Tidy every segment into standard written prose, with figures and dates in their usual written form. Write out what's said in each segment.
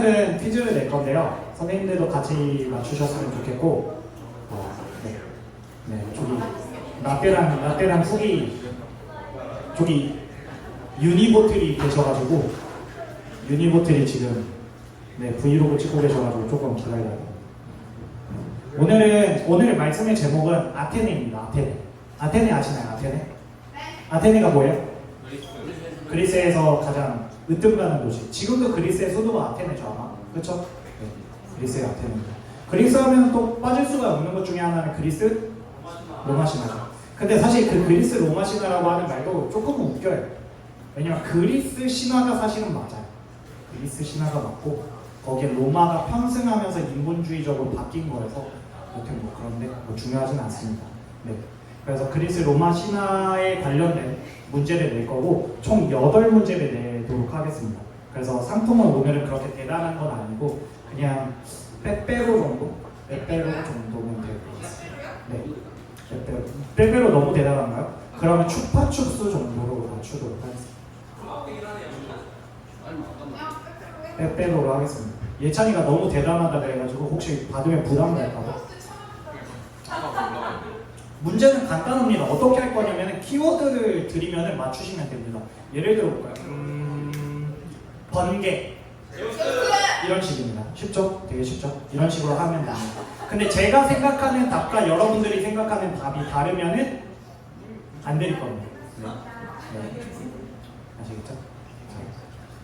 오늘은 퀴즈를 낼 건데요. 선생님들도 같이 맞추셨으면 좋겠고, 네, 네, 저기 라떼랑 후기 저기 유니보틀이 계셔가지고 유니보틀이 지금 네, 브이로그 찍고 계셔가지고 조금 기다려야 돼요. 오늘 말씀의 제목은 아테네입니다. 아테네 아시나요? 아테네가 뭐예요? 그리스에서 가장 으뜸가는 도시. 지금도 그리스의 수도가 아테네죠 아마. 그렇죠? 네, 그리스의 아테네입니다. 그리스 하면 또 빠질 수가 없는 것 중에 하나는 그리스 로마 신화죠. 근데 사실 그 그리스 로마 신화라고 하는 말도 조금은 웃겨요. 왜냐면 그리스 신화가 사실은 맞아요. 그리스 신화가 맞고 거기에 로마가 편승하면서 인본주의적으로 바뀐 거여서 여튼 뭐 그런데 뭐 중요하진 않습니다. 네. 그래서 그리스 로마 신화에 관련된 문제를 낼 거고 총 8문제를 내도록 하겠습니다. 그래서 상품은 오늘은 그렇게 대단한 건 아니고 그냥 빼빼로 정도면 될 것 같습니다. 네. 빼빼로 너무 대단한가요? 그러면 추파춥스 정도로 맞추도록 하겠습니다. 빼빼로로 하겠습니다. 예찬이가 너무 대단하다 그래가지고 혹시 받으면 부담될까봐. 문제는 간단합니다. 어떻게 할 거냐면 키워드를 드리면 맞추시면 됩니다. 예를 들어 볼까요? 번개 이런 식입니다. 쉽죠? 되게 쉽죠? 이런 식으로 하면 됩니다. 근데 제가 생각하는 답과 여러분들이 생각하는 답이 다르면은 안 드릴 겁니다. 네. 아시겠죠?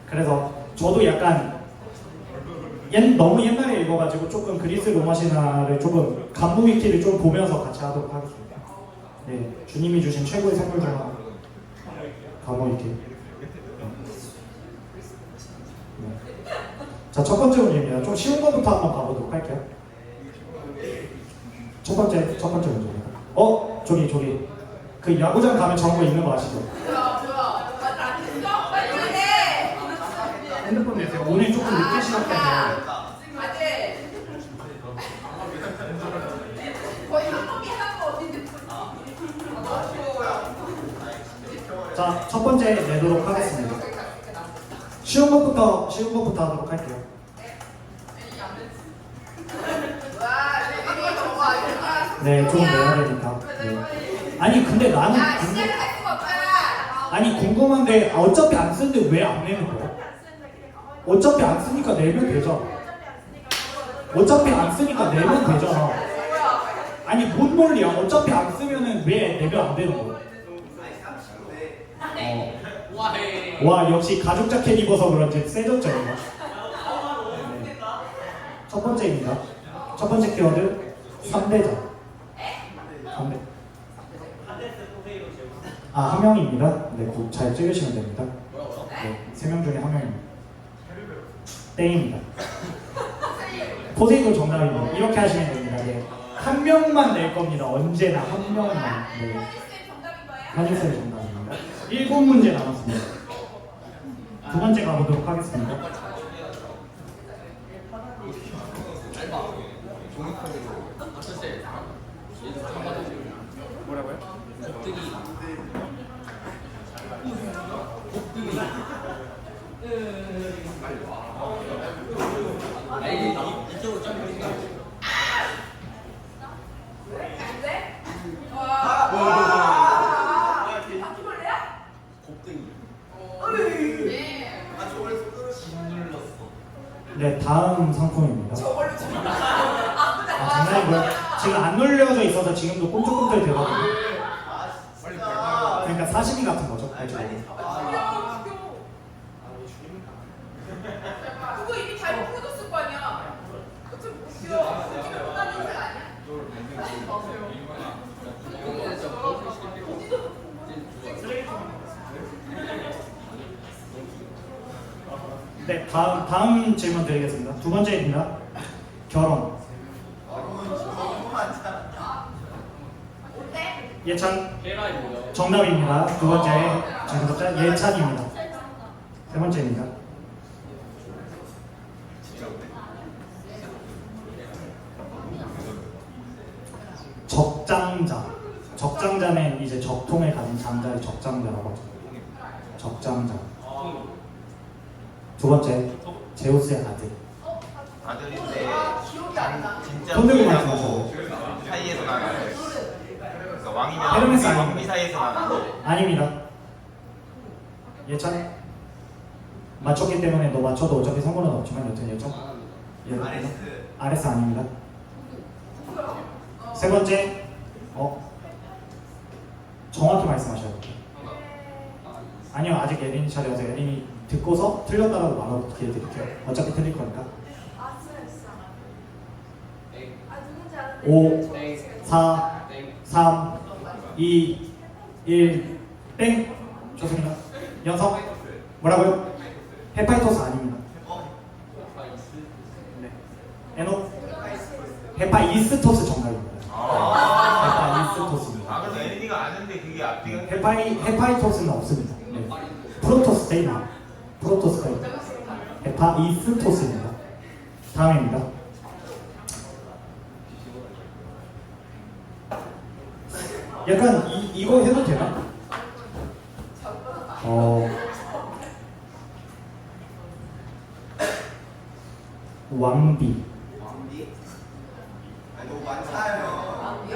그래서 저도 약간 너무 옛날에 읽어가지고 조금 그리스 로마 신화를 조금 간부 위키를 좀 보면서 같이 하도록 하겠습니다. 네, 주님이 주신 최고의 선물 중 하나 간부 위키. 네. 자, 첫 번째 문제입니다. 좀 쉬운 것부터 한번 가보도록 할게요. 첫 번째 문제입니다. 저기 그 야구장 가면 저런 거 있는 거 아시죠? 핸드폰 내세요. 오늘 조금 늦게 시작해서. 자, 첫 번째 내도록 하겠습니다. 쉬운 것부터 하도록 할게요. 네, 좀 내야 되니까. 네. 아니 근데 나는 궁금한데 어차피 안 쓰는데 왜 안 내는 거야? 어차피 안 쓰니까 내면 되잖아. 어차피 안 쓰니까 내면 되잖아. 아니 뭔 논리야? 어차피 안 쓰면은 왜 내면 안 되는 거야? 와 역시 가죽 자켓 입어서 그런지 세졌죠 이거. 네. 첫 번째입니다. 첫 번째 키워드 3대장. 3대. 한 명입니다. 네, 잘 찍으시면 됩니다. 네, 3명 중에 1명입니다. 땡입니다. 포세이돈 정답입니다. 이렇게 하시면 됩니다. 네. 한 명만 낼 겁니다. 언제나 한 명만. 네. 한일쌤 정답입니다. 7문제 남았습니다. 두 번째 가보도록 하겠습니다. 뭐라고요? 이쪽으로 좀 네, 다음 상품입니다. 장난이고요. 지금 안 눌려져 있어서 지금도 꿈틀꿈틀 되거든요. 그러니까 사시미 같은 거죠. 알죠? 그거 이미 잘 풀어줬을 거 아니야. 어차피 못 쉬어. 지금 못하는 인생 아니야? 네, 다음 질문 드리겠습니다. 두 번째입니다. 결혼. 예찬 정답입니다. 두 번째 정답자 예찬입니다. 세 번째입니다. 적장자. 적장자는 이제 적통에 가진 장자를 적장자라고 하죠. 적장자. 두 번째, 제우스의 아들. 아들인데 기억이 안 나. 진짜 손 들고 부인하고 말씀하세요. 사이에서 난 아들. 그러니까 왕이면 헤르메스 아닙니다. 왕비 사이에서 난 아들. 아닙니다. 예찬? 맞췄기 때문에 너 맞춰도 어차피 상관은 없지만 여튼 예찬? 예, 아레스 아닙니다. 세 번째, 정확히 말씀하셔야 돼요. 아니요, 아직 예린이 차례여서 예린이 듣고서 틀렸다라고 말하고 기회 드릴게요. 어차피 틀릴 거니까. 오, 4, 3, 2, 1, 땡! 좋습니다. 연성, 뭐라고요? 헤파이토스 아닙니다. 네. 에노, 헤파이스토스 정답입니다. 헤파이스토스입니다. 아 그래서 에린이가 아는데 그게 앞뒤가 헤파이토스는 없습니다. 네. 프로토스 떼이나 프로토스가 있다. 헤파이스토스입니다. 다음입니다. 약간 이거 해도 되나? 왕비. 너무 많아요.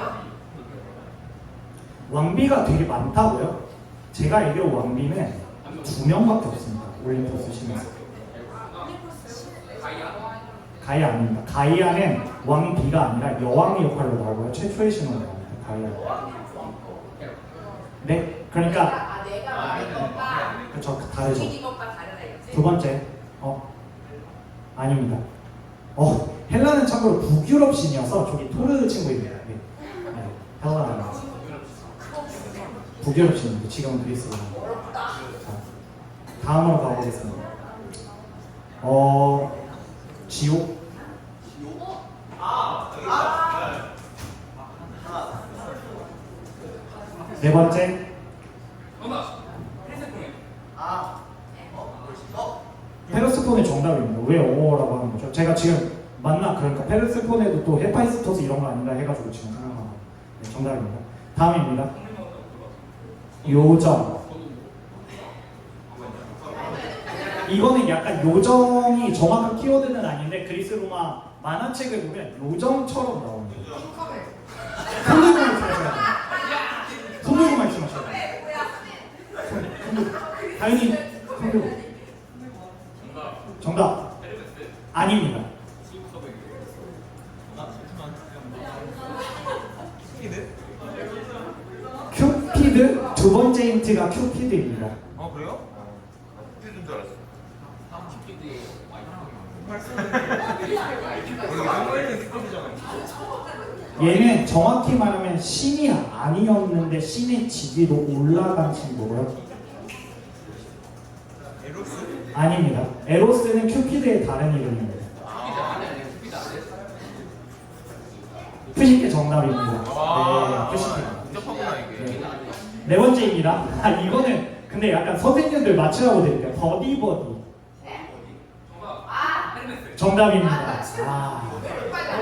왕비가 되게 많다고요? 제가 알기로 왕비는 2명밖에 없습니다. 올림포스 신에서. 가이아 아닙니다. 가이아는 왕비가 아니라 여왕의 역할로 나오고요. 최초의 신으로 나옵니다. 가이아. 네, 그러니까 내가 말한 것과 그쵸, 다르죠. 움직인 것과 다르다 이거지? 두 번째, 아닙니다. 헬라는 참고로 북유럽 신이어서 저기 토르 친구입니다. 네, 헬라는 북유럽 신입니다. 지금은 그리스로. 자, 다음으로 가보겠습니다. 지옥. 네 번째, 페르세포네 정답입니다. 왜 어라고 하는 거죠? 제가 지금 그러니까 페르세포네도 또 헤파이스토스 이런 거 아닌가 해가지고 지금 생각하고. 네, 정답입니다. 다음입니다. 요정. 이거는 약간 요정이 정확한 키워드는 아닌데 그리스 로마 만화책을 보면 요정처럼 나옵니다. 손 들고 말씀하셔야 돼요. 손 들고 말씀하셔야 돼요. 손 들고. 당연히 손 들고. 정답. 아닙니다. 큐피드 두 번째 힌트가 큐피드입니다. 그래요? 큐피드인 줄 알았어. 얘는 정확히 말하면 신이 아니었는데 신의 지위로 올라간 친구고요. 에로스? 아닙니다. 에로스는 큐피드의 다른 이름입니다. 푸시케 정답입니다. 네, 푸시케. 복잡하구나 이게. 네 번째입니다. 이거는 근데 약간 선생님들 맞추라고 드릴게요. 버디버디. 정답입니다.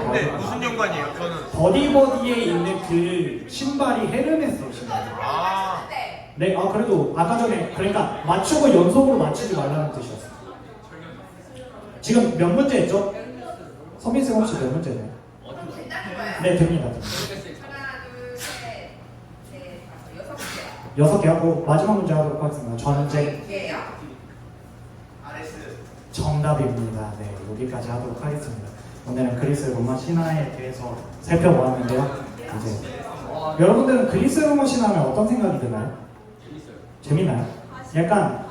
근데 무슨 연관이에요? 저는 버디버디에 있는 그 신발이 헤르메스 신발. 네, 그래도 아까 전에 그러니까 맞추고 연속으로 맞추지 말라는 뜻이었어요. 지금 몇 문제 했죠? 서민쌤 혹시 몇 문제네요? 네, 됩니다. 하나, 둘, 셋, 넷, 다섯, 6개. 6개 하고 마지막 문제 하도록 하겠습니다. 전쟁. 개요? 정답입니다. 네, 여기까지 하도록 하겠습니다. 오늘은 그리스 로마 신화에 대해서 살펴보았는데요. 이제 여러분들은 그리스 로마 신화하면 어떤 생각이 드나요? 재밌나요? 약간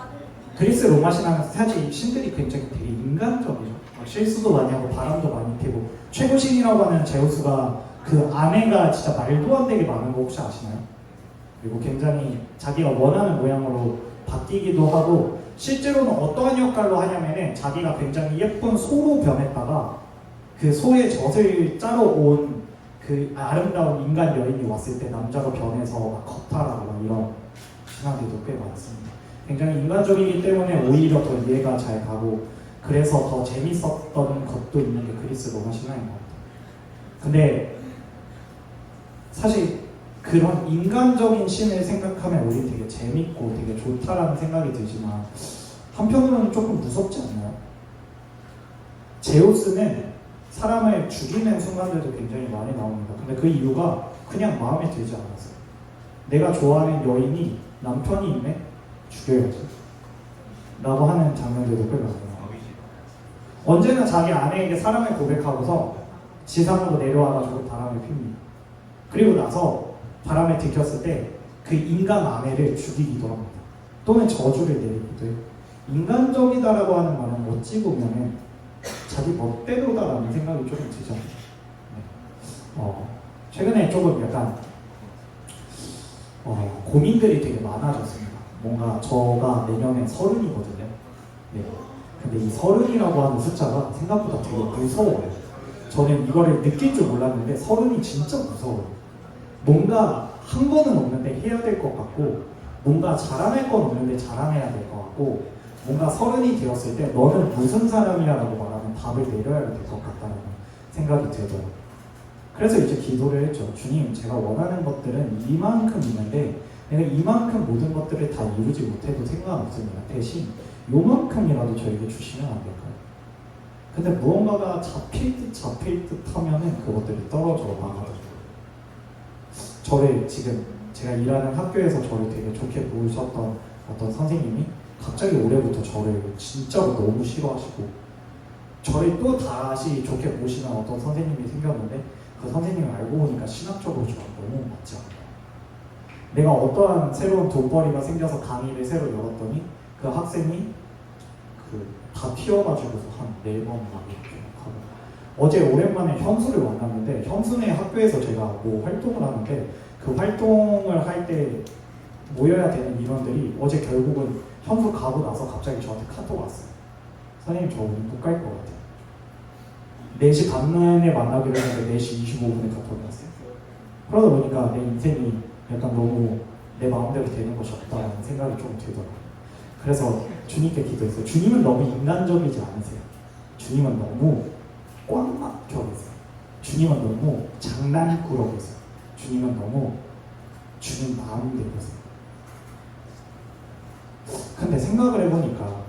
그리스 로마 신화는 사실 신들이 굉장히 되게 인간적이죠. 막 실수도 많이 하고 바람도 많이 피고 최고 신이라고 하는 제우스가 그 아내가 진짜 말도 안 되게 많은 거 혹시 아시나요? 그리고 굉장히 자기가 원하는 모양으로 바뀌기도 하고 실제로는 어떠한 역할로 하냐면은 자기가 굉장히 예쁜 소로 변했다가 그 소의 젖을 짜러 온 그 아름다운 인간 여인이 왔을 때 남자로 변해서 막 겁탈하고 막 이런 신화들도 꽤 많습니다. 굉장히 인간적이기 때문에 오히려 더 이해가 잘 가고 그래서 더 재밌었던 것도 있는 게 그리스 로마 신화인 것 같아요. 근데 사실 그런 인간적인 신을 생각하면 우리 되게 재밌고 되게 좋다라는 생각이 들지만 한편으로는 조금 무섭지 않나요? 제우스는 사람을 죽이는 순간들도 굉장히 많이 나옵니다. 근데 그 이유가 그냥 마음에 들지 않았어요. 내가 좋아하는 여인이 남편이 있네? 죽여야지. 라고 하는 장면들도 꽤 많아요. 언제나 자기 아내에게 사랑을 고백하고서 지상으로 내려와가지고 바람을 핍니다. 그리고 나서 바람에 들켰을 때 그 인간 아내를 죽이기도 합니다. 또는 저주를 내리기도 해요. 인간적이다라고 하는 말은 어찌 보면은 자기 멋대로다라는 생각이 조금 들죠. 네. 최근에 조금 약간 고민들이 되게 많아졌습니다. 뭔가 저가 내년에 30이거든요. 네. 근데 이 30이라고 하는 숫자가 생각보다 되게 무서워요. 저는 이거를 느낄 줄 몰랐는데 30이 진짜 무서워요. 뭔가 한 거는 없는데 해야 될 것 같고, 뭔가 자라날 건 없는데 자라내야 될 것 같고, 뭔가 30이 되었을 때 너는 무슨 사람이야 라고 말하면 답을 내려야 될 것 같다는 생각이 들더라고요. 그래서 이제 기도를 했죠. 주님, 제가 원하는 것들은 이만큼 있는데 내가 이만큼 모든 것들을 다 이루지 못해도 상관없습니다. 대신 요만큼이라도 저에게 주시면 안 될까요? 근데 무언가가 잡힐 듯 하면은 그것들이 떨어져 나가더라고요. 저를 지금 제가 일하는 학교에서 저를 되게 좋게 보셨던 어떤 선생님이 갑자기 올해부터 저를 진짜로 너무 싫어하시고, 저를 또 다시 좋게 보시는 어떤 선생님이 생겼는데 그 선생님을 알고 보니까 신학적으로 저랑 너무 맞지 않아요. 내가 어떠한 새로운 돈벌이가 생겨서 강의를 새로 열었더니 그 학생이 다 튀어가지고서 한 4번 막 이렇게 하고, 어제 오랜만에 현수를 만났는데 현수네 학교에서 제가 뭐 활동을 하는데 그 활동을 할 때 모여야 되는 인원들이 어제 결국은 현수 가고 나서 갑자기 저한테 카톡 왔어요. 선생님, 저 오늘 못 갈 것 같아요. 4시 반에 만나기로 했는데 4시 25분에 카톡이 왔어요. 그러다 보니까 내 인생이 약간 너무 내 마음대로 되는 것이 없다는 생각이 좀 들더라고요. 그래서 주님께 기도했어요. 주님은 너무 인간적이지 않으세요. 주님은 너무 꽉 막혀 계세요. 주님은 너무 장난꾸러 계세요. 주님은 너무 주님 마음대로 계세요. 근데 생각을 해보니까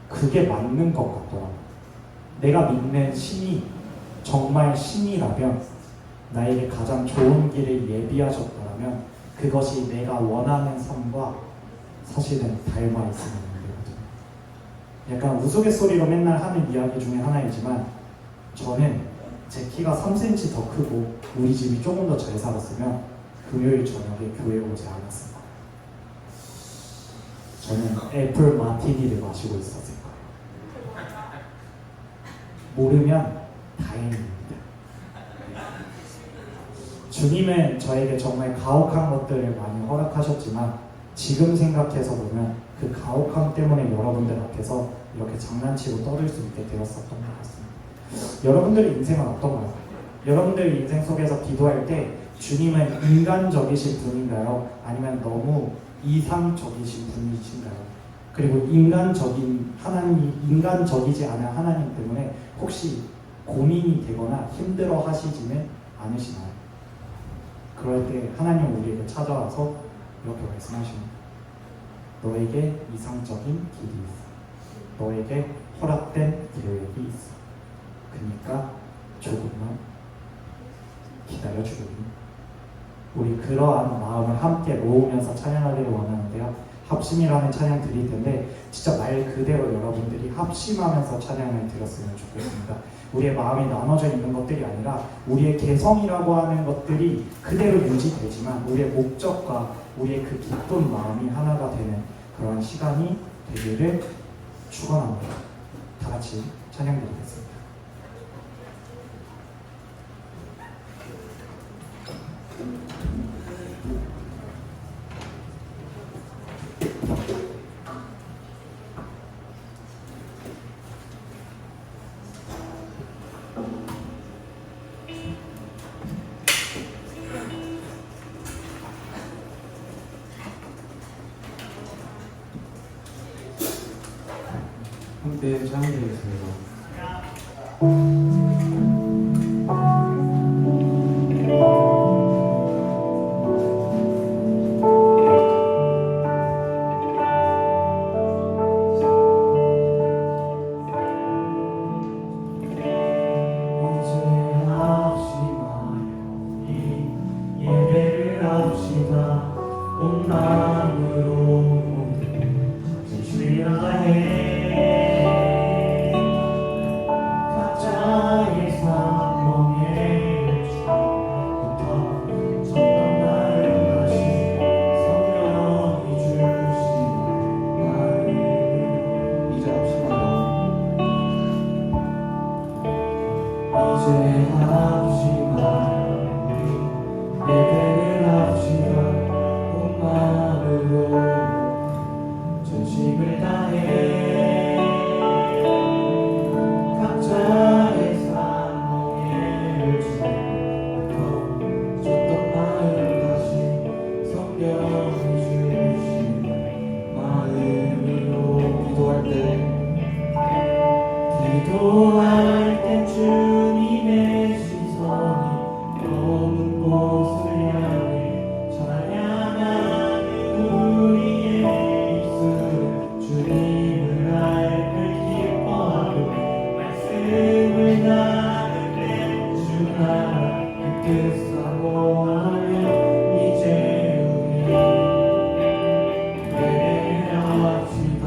그게 맞는 것 같더라고요. 내가 믿는 신이 정말 신이라면, 나에게 가장 좋은 길을 예비하셨다면 그것이 내가 원하는 삶과 사실은 닮아 있으면 안 되거든요. 약간 우스갯소리로 맨날 하는 이야기 중에 하나이지만, 저는 제 키가 3cm 더 크고 우리 집이 조금 더 잘 살았으면 금요일 저녁에 교회 오지 않았을 거예요. 저는 애플 마티니를 마시고 있었을 거예요. 모르면 다행입니다. 주님은 저에게 정말 가혹한 것들을 많이 허락하셨지만 지금 생각해서 보면 그 가혹함 때문에 여러분들 앞에서 이렇게 장난치고 떠들 수 있게 되었었던 것 같습니다. 여러분들의 인생은 어떤가요? 여러분들의 인생 속에서 기도할 때 주님은 인간적이신 분인가요? 아니면 너무 이상적이신 분이신가요? 그리고 인간적이지 않은 하나님 때문에 혹시 고민이 되거나 힘들어 하시지는 않으시나요? 그럴 때 하나님은 우리에게 찾아와서 이렇게 말씀하십니다. 너에게 이상적인 길이 있어. 너에게 허락된 계획이 있어. 그러니까 조금만 기다려주겠니? 우리 그러한 마음을 함께 모으면서 찬양하기를 원하는데요. 합심이라는 찬양 드릴 텐데 진짜 말 그대로 여러분들이 합심하면서 찬양을 드렸으면 좋겠습니다. 우리의 마음이 나눠져 있는 것들이 아니라 우리의 개성이라고 하는 것들이 그대로 유지되지만 우리의 목적과 우리의 그 기쁜 마음이 하나가 되는 그런 시간이 되기를 축원합니다. 다 같이 찬양 드리겠습니다. 함께 찬양드리겠습니다. 기도할 때 주님의 시선이 머문 곳을 향해 찬양하는 우리의 입술 주님을 알걸 기뻐하고 말씀을 나눌 때 주나라 그 사모하며 이제 우리 예배합시다.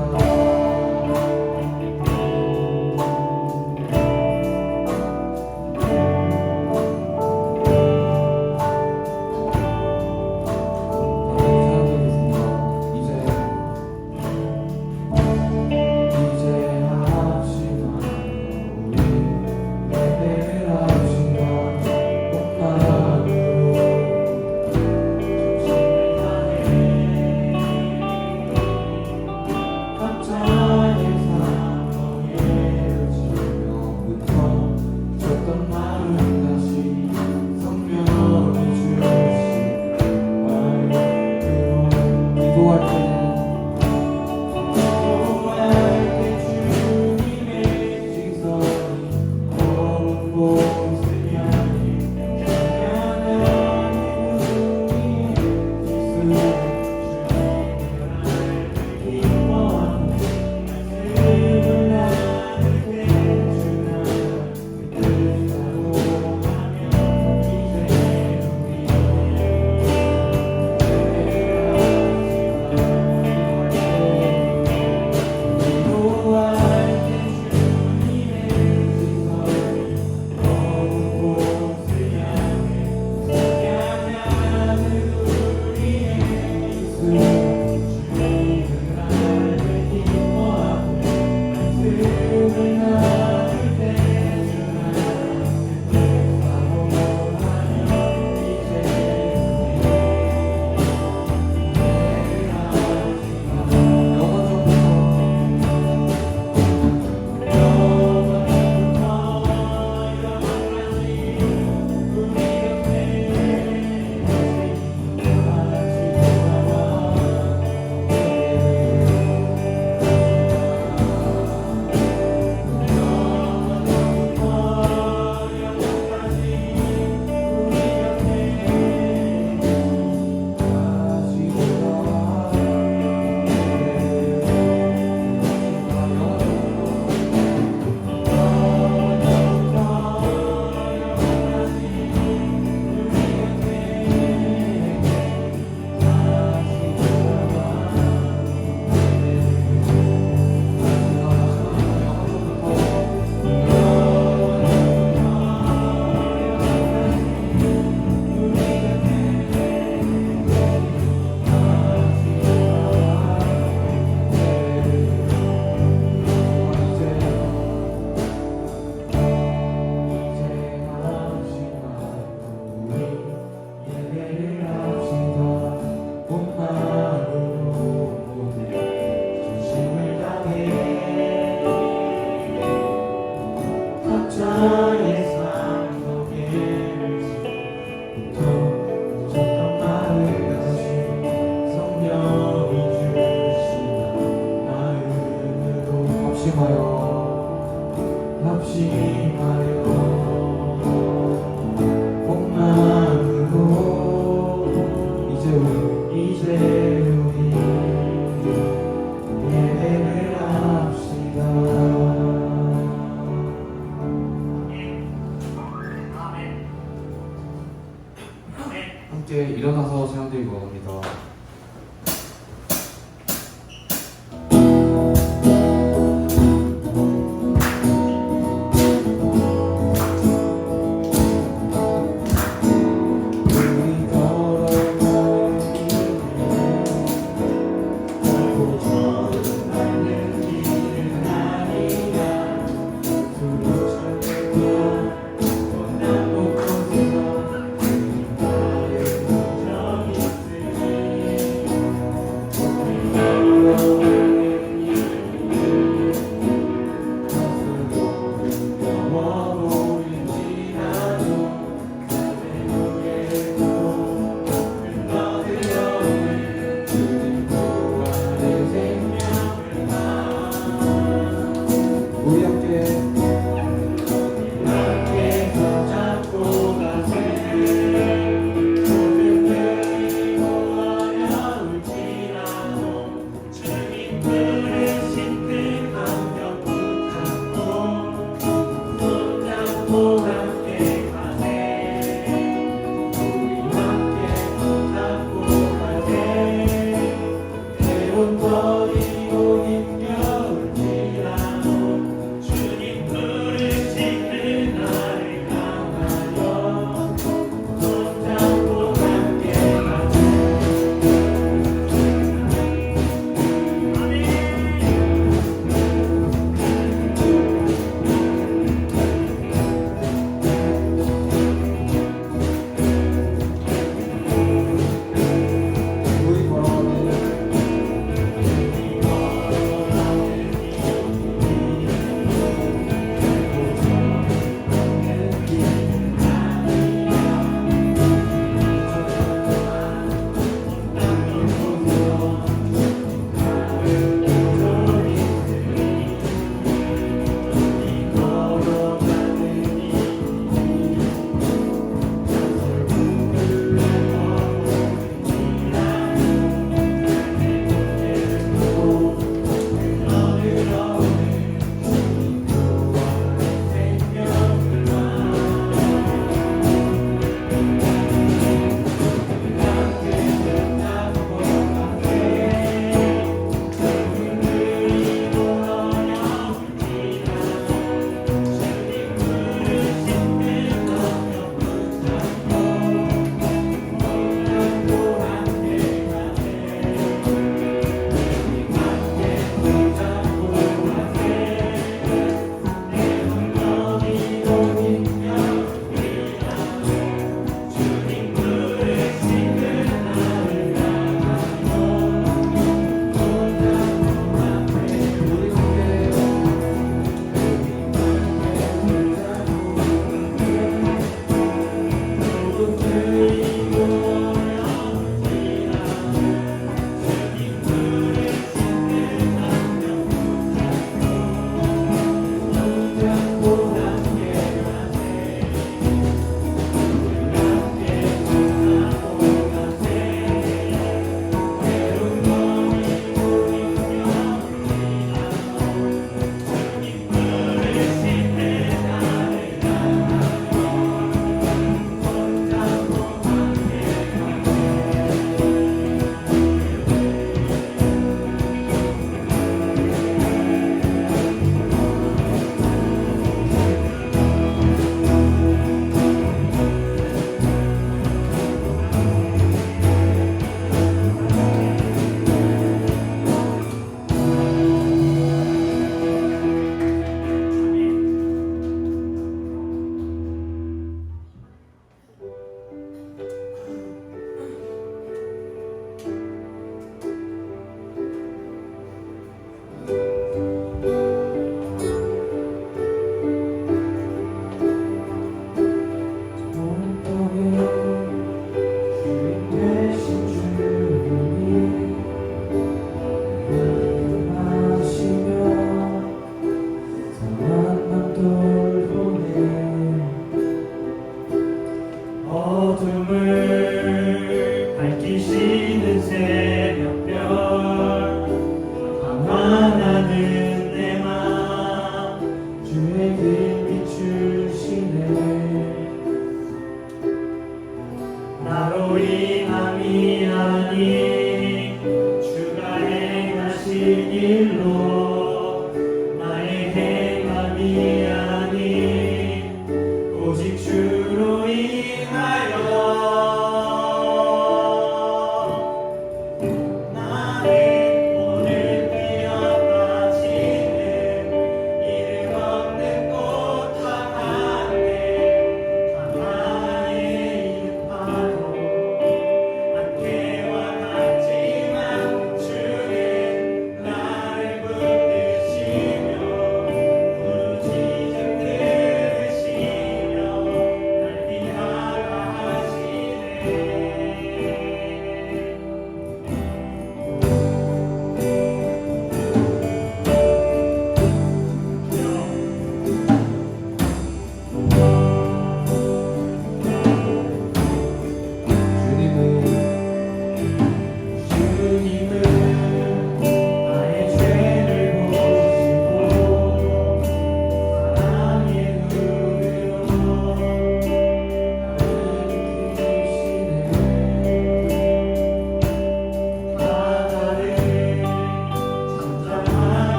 함께 일어나서 찬양드리고 갑니다. 주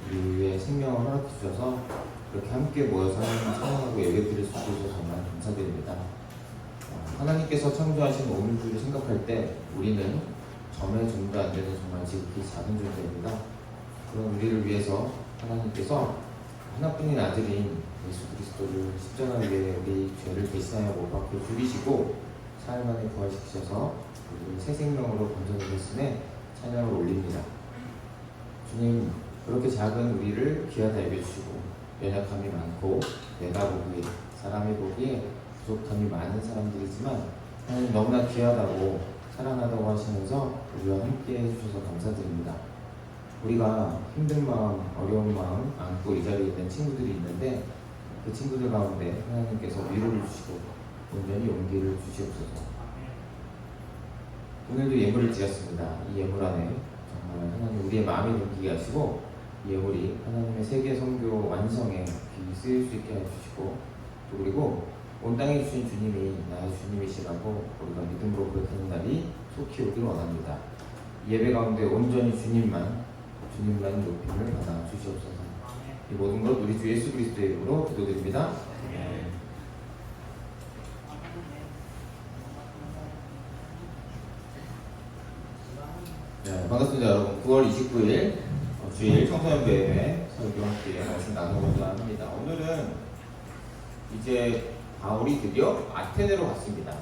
우리의 생명을 허락해 주셔서 이렇게 함께 모여서 하나님을 찬양하고 예배드릴 수 있어서 정말 감사드립니다. 하나님께서 창조하신 오늘주를 생각할 때 우리는 점의 점도 안 되는 정말 지극히 작은 존재입니다. 그런 우리를 위해서 하나님께서 하나뿐인 아들인 예수 그리스도를 십자가 위에 우리 죄를 대신하여 못 박혀 죽이시고 사흘 만에 부활시키셔서 우리를 새 생명으로 건져내셨음에 찬양을 올립니다. 주님, 그렇게 작은 우리를 귀하다 여겨주시고 연약함이 많고 내가 보기에 사람이 보기에 부족함이 많은 사람들이지만 하나님 너무나 귀하다고 사랑하다고 하시면서 우리와 함께 해주셔서 감사드립니다. 우리가 힘든 마음, 어려운 마음 안고 이 자리에 있는 친구들이 있는데 그 친구들 가운데 하나님께서 위로를 주시고 온전히 용기를 주시옵소서. 오늘도 예물을 드렸습니다. 이 예물 안에 정말 하나님 우리의 마음이 느끼게 하시고 이 예물이 하나님의 세계 선교 완성에 귀히 쓰일 수 있게 해주시고 또 그리고 온 땅에 주신 주님이 나의 주님이시라고 우리가 믿음으로 고백하는 날이 속히 오기를 원합니다. 이 예배 가운데 온전히 주님만 높임을 받아 주시옵소서. 이 모든 것 우리 주 예수 그리스도의 이름으로 기도드립니다. 네, 반갑습니다 여러분. 9월 29일 주일 청소년배회 설교 함께 말씀 나누고자 합니다. 오늘은 이제 바울이 드디어 아테네로 갔습니다.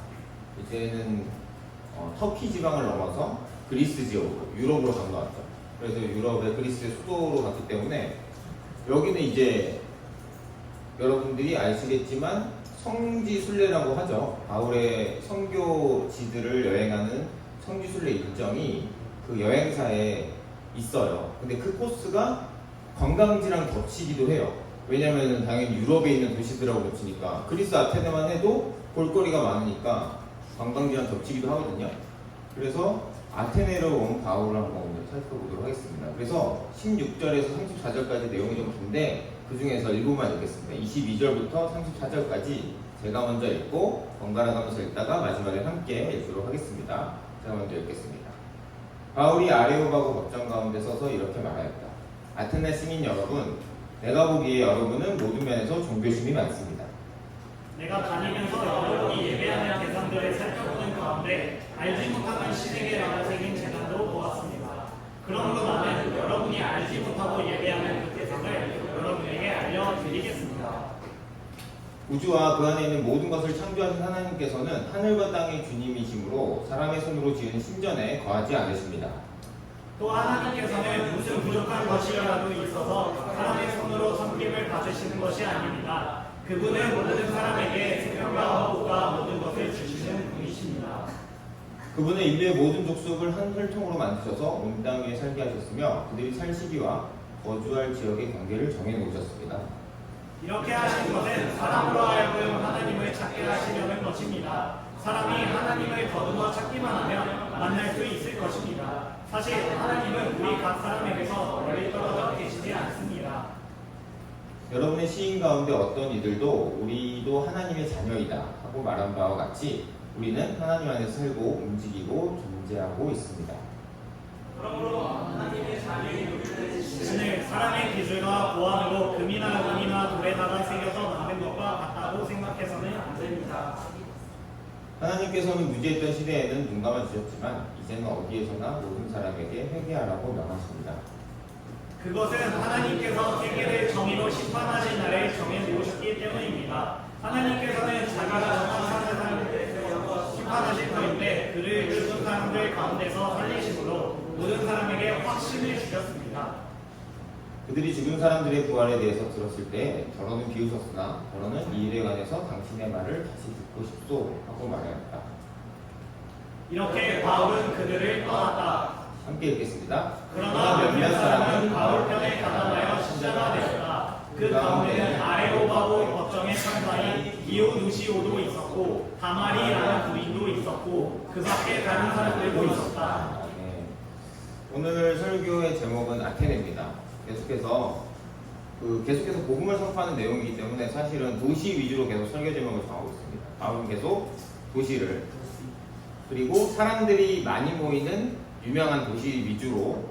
이제는 터키 지방을 넘어서 그리스 지역으로 유럽으로 간 것 같죠. 그래서 유럽의 그리스의 수도로 갔기 때문에 여기는 이제 여러분들이 아시겠지만 성지순례라고 하죠. 바울의 선교지들을 여행하는 성지순례 일정이 그 여행사에 있어요. 근데 그 코스가 관광지랑 겹치기도 해요. 왜냐면은 당연히 유럽에 있는 도시들하고 겹치니까 그리스 아테네만 해도 볼거리가 많으니까 관광지랑 겹치기도 하거든요. 그래서 아테네로 온 바울을 한번 오늘 살펴보도록 하겠습니다. 그래서 16절에서 34절까지 내용이 좀 긴데 그 중에서 일부만 읽겠습니다. 22절부터 34절까지 제가 먼저 읽고 번갈아 가면서 읽다가 마지막에 함께 읽도록 하겠습니다. 제가 먼저 읽겠습니다. 바울이 아레오바고 법정 가운데 서서 이렇게 말하였다. 아테네 시민 여러분, 내가 보기에 여러분은 모든 면에서 종교심이 많습니다. 내가 다니면서 여러분이 예배하는 대상들을 살펴보는 가운데 알지 못하는 신에게 나눠생긴 재단도 보았습니다. 그러므로 나는 여러분이 알지 못하고 예배하는 그 대상을 여러분에게 알려드리겠습니다. 우주와 그 안에 있는 모든 것을 창조하신 하나님께서는 하늘과 땅의 주님이시므로 사람의 손으로 지은 신전에 거하지 않으십니다. 또 하나님께서는 무슨 부족한 것이라도 있어서 사람의 손으로 섬김을 받으시는 것이 아닙니다. 그분은 모든 사람에게 생명과 호흡과 모든 것을 주시는 분이십니다. 그분은 인류의 모든 족속을 한 혈통으로 만드셔서 온 땅 위에 살게 하셨으며 그들이 살 시기와 거주할 지역의 관계를 정해놓으셨습니다. 이렇게 하신 것은 사람으로 하여금 하나님을 찾게 하시려는 것입니다. 사람이 하나님을 더듬어 찾기만 하면 만날 수 있을 것입니다. 사실 하나님은 우리 각 사람에게서 멀리 떨어져 계시지 않습니다. 여러분의 시인 가운데 어떤 이들도 우리도 하나님의 자녀이다 하고 말한 바와 같이 우리는 하나님 안에서 살고 움직이고 존재하고 있습니다. 그러므로 하나님의 자녀인 우리는 사람의 기술과 보안으로 금이나 은이나 돌에다가 새겨서 만든 것과 같다고 생각해서는 안 됩니다. 하나님께서는 무지했던 시대에는 눈 감아 주셨지만 이제는 어디에서나 모든 사람에게 회개하라고 명하십니다. 그것은 하나님께서 세계를 정의로 심판하신 날을 정해놓으셨기 때문입니다. 하나님께서는 자기가 정한 세상을 심판하실 터인데 그를 죽은 사람들 가운데서 살리심으로 모든 사람에게 확신을 주셨습니다. 그들이 죽은 사람들의 부활에 대해서 들었을 때 더러는 비웃었으나 더러는 이 일에 관해서 당신의 말을 다시 듣고 싶소 하고 말하였다. 이렇게 바울은 그들을 떠났다. 함께 읽겠습니다. 그러나 몇몇 사람은 바울 편에 가담하여 신자가 되었다. 그 가운데는 아레오바고 법정의 판사인 디오누시오도 있었고 다마리라는 부인도 있었고 그 밖에 다른 사람들도 있었다. 네. 오늘 설교의 제목은 아테네입니다. 계속해서 복음을 선포하는 내용이기 때문에 사실은 도시 위주로 계속 설교 제목을 정하고 있습니다. 바울은 계속 도시를 그리고 사람들이 많이 모이는 유명한 도시 위주로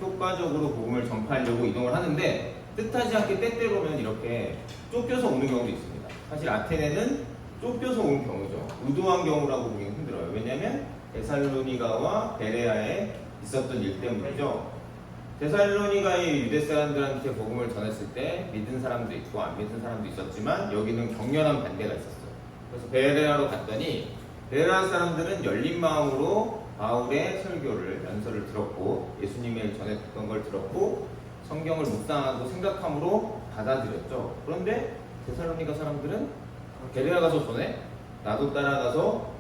효과적으로 복음을 전파하려고 이동을 하는데 뜻하지 않게 때때로는 이렇게 쫓겨서 오는 경우도 있습니다. 사실 아테네는 쫓겨서 온 경우죠. 의도한 경우라고 보기는 힘들어요. 왜냐하면 데살로니가와 베레아에 있었던 일 때문이죠. 데살로니가의 유대 사람들한테 복음을 전했을 때 믿은 사람도 있고 안 믿은 사람도 있었지만 여기는 격렬한 반대가 있었어요. 그래서 베레아로 갔더니 베레아 사람들은 열린 마음으로 바울의 설교를 연설을 들었고 예수님을 전했던 걸 들었고 성경을 묵상하고 생각함으로 받아들였죠. 그런데 데살로니가 사람들은 베레아 가서 전해? 나도 따라가서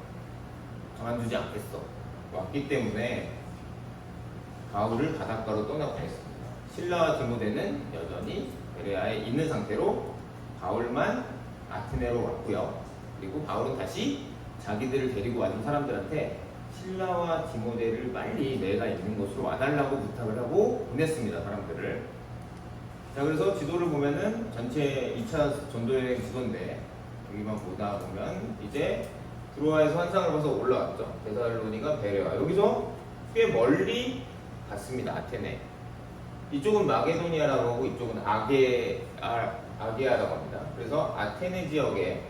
가만두지 않겠어 왔기 때문에 바울을 바닷가로 떠나보냈습니다. 실라와 디모데는 여전히 베레아에 있는 상태로 바울만 아테네로 왔고요. 그리고 바울은 다시 자기들을 데리고 왔는 사람들한테 실라와 디모데를 빨리 내가 있는 곳으로 와달라고 부탁을 하고 보냈습니다. 사람들을. 자, 그래서 지도를 보면은 전체 2차 전도여행 지도인데 여기만 보다 보면 이제 드로아에서 환상을 봐서 올라왔죠. 데살로니가 베레아. 여기서 꽤 멀리 갔습니다. 아테네. 이쪽은 마게도니아라고 하고 이쪽은 아게아라고 합니다. 그래서 아테네 지역에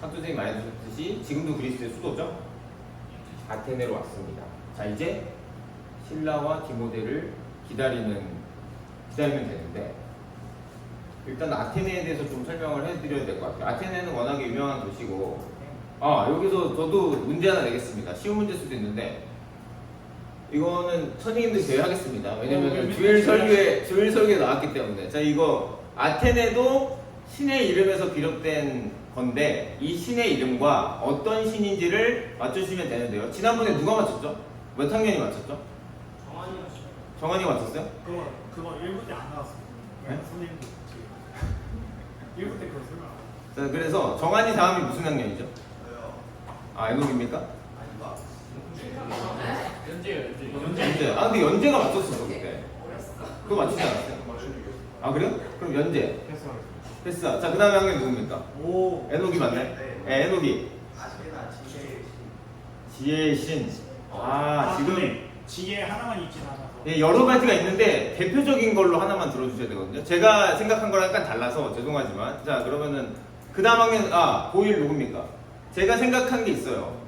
학교 선생님이 많이 주셨듯이 지금도 그리스의 수도죠. 아테네로 왔습니다. 자, 이제 실라와 디모데를 기다리면 되는데 일단 아테네에 대해서 좀 설명을 해드려야 될 것 같아요. 아테네는 워낙에 유명한 도시고 여기서 저도 문제 하나 내겠습니다. 쉬운 문제일 수도 있는데 이거는 선생님들 제외하겠습니다. 왜냐면 주일 설교에 나왔기 때문에. 자, 이거 아테네도 신의 이름에서 비롯된 건데 이 신의 이름과 어떤 신인지를 맞추시면 되는데요. 지난번에 누가 맞췄죠? 몇 학년이 맞췄죠? 정한이가 맞췄어요? 그거 1부 때 안 나왔어요. 네? 선생님도 1부 때 그거 설명 안 했어요. 자, 그래서 정한이 다음이 무슨 학년이죠? 애녹입니까? 연재. 근데 연재가 맞췄어 그때. 그거 맞추지 않았어요? 그래요? 그럼 연재. 패스. 자, 그 다음에 학년 누굽니까? 에녹이 맞나요? 네, 에녹이. 지혜의 신. 지금 지혜 하나만 있진 않아서. 여러 가지가 있는데 대표적인 걸로 하나만 들어주셔야 되거든요. 제가 생각한 거랑 약간 달라서 죄송하지만. 자, 그러면은 그 다음 학년 고1 누굽니까? 제가 생각한 게 있어요.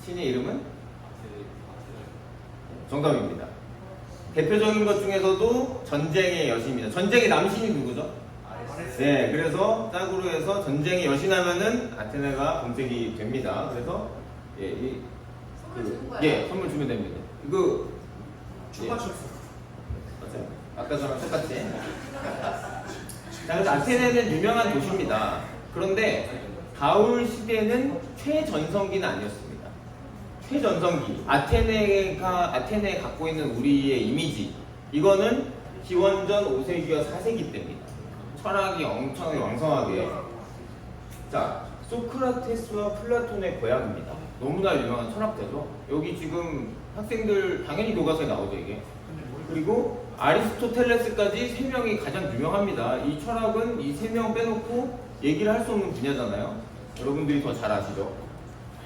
신의 이름은? 정답입니다. 대표적인 것 중에서도 전쟁의 여신입니다. 전쟁의 남신이 누구죠? 네, 그래서 짝으로 해서 전쟁의 여신하면은 아테네가 검색이 됩니다. 그래서 선물 주면 됩니다. 이거 추가춥스. 맞아요. 아까 저랑 똑같이. 자, 그래서 아테네는 유명한 도시입니다. 그런데 바울 시대는 최전성기는 아니었습니다. 최전성기, 아테네에 갖고 있는 우리의 이미지, 이거는 기원전 5세기와 4세기 때입니다. 철학이 엄청 왕성하게. 자, 소크라테스와 플라톤의 고향입니다. 너무나 유명한 철학자죠. 여기 지금 학생들 당연히 교과서에 나오죠, 이게. 그리고 아리스토텔레스까지 3명이 가장 유명합니다. 이 철학은 이 3명 빼놓고 얘기를 할 수 없는 분야잖아요. 여러분들이 더 잘 아시죠.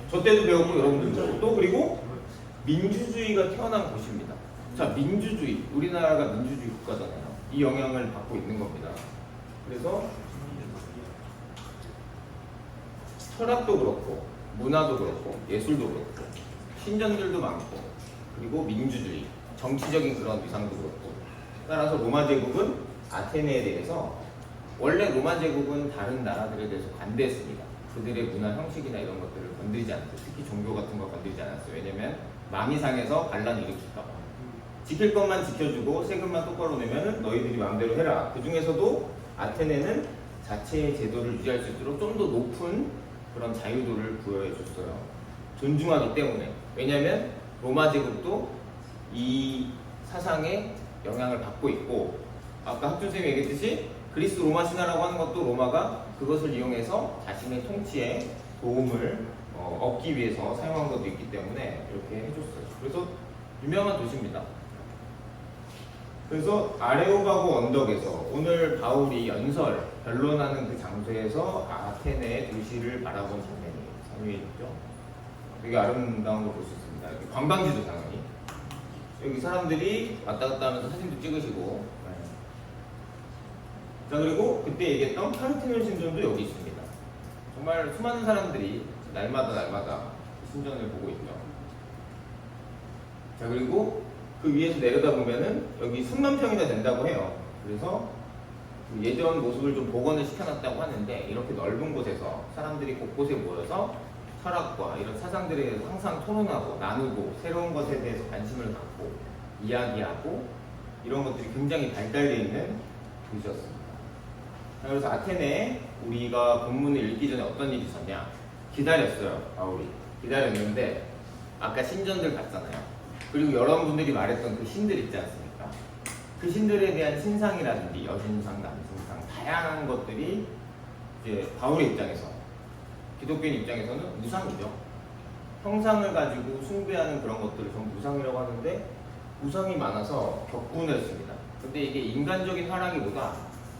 저 때도 배웠고 여러분들도 배웠고. 또 그리고 민주주의가 태어난 곳입니다. 자, 민주주의. 우리나라가 민주주의 국가잖아요. 이 영향을 받고 있는 겁니다. 그래서 철학도 그렇고 문화도 그렇고 예술도 그렇고 신전들도 많고 그리고 민주주의, 정치적인 그런 위상도 그렇고. 따라서 로마 제국은 아테네에 대해서 원래 로마 제국은 다른 나라들에 대해서 반대했습니다. 그들의 문화 형식이나 이런 것들을 건드리지 않았어요. 특히 종교 같은 거 건드리지 않았어요. 왜냐면 마음이 상해서 반란을 일으킬까 봐. 지킬 것만 지켜주고 세금만 똑바로 내면 너희들이 마음대로 해라. 그 중에서도 아테네는 자체의 제도를 유지할 수 있도록 좀 더 높은 그런 자유도를 부여해 줬어요. 존중하기 때문에. 왜냐면 로마 제국도 이 사상에 영향을 받고 있고 아까 학준쌤이 얘기했듯이 그리스 로마 신화라고 하는 것도 로마가 그것을 이용해서 자신의 통치에 도움을 얻기 위해서 사용한 것도 있기 때문에 이렇게 해줬어요. 그래서 유명한 도시입니다. 그래서 아레오바고 언덕에서 오늘 바울이 연설, 변론하는 그 장소에서 아테네의 도시를 바라본 장면이 3위에 있죠. 되게 아름다운 걸 볼 수 있습니다. 이렇게 관광지도 당연히. 여기 사람들이 왔다 갔다 하면서 사진도 찍으시고. 네. 자, 그리고 그때 얘기했던 파르테논 신전도 여기 있습니다. 정말 수많은 사람들이 날마다 신전을 보고 있죠. 자, 그리고 그 위에서 내려다 보면은 여기 3만 평이나 된다고 해요. 그래서 그 예전 모습을 좀 복원을 시켜놨다고 하는데, 이렇게 넓은 곳에서 사람들이 곳곳에 모여서 철학과 이런 사상들에 대해서 항상 토론하고 나누고 새로운 것에 대해서 관심을 갖고 이야기하고 이런 것들이 굉장히 발달되어 있는 곳이었습니다. 자, 그래서 아테네에 우리가 본문을 읽기 전에 어떤 일이 있었냐? 기다렸어요, 바울이. 기다렸는데 아까 신전들 봤잖아요. 그리고 여러분들이 말했던 그 신들 있지 않습니까? 그 신들에 대한 신상이라든지 여신상, 남신상 다양한 것들이 이제 바울의 입장에서, 기독교인 입장에서는 우상이죠. 형상을 가지고 숭배하는 그런 것들을 전부 우상이라고 하는데 우상이 많아서 격분했습니다. 근데 이게 인간적인 화라기보다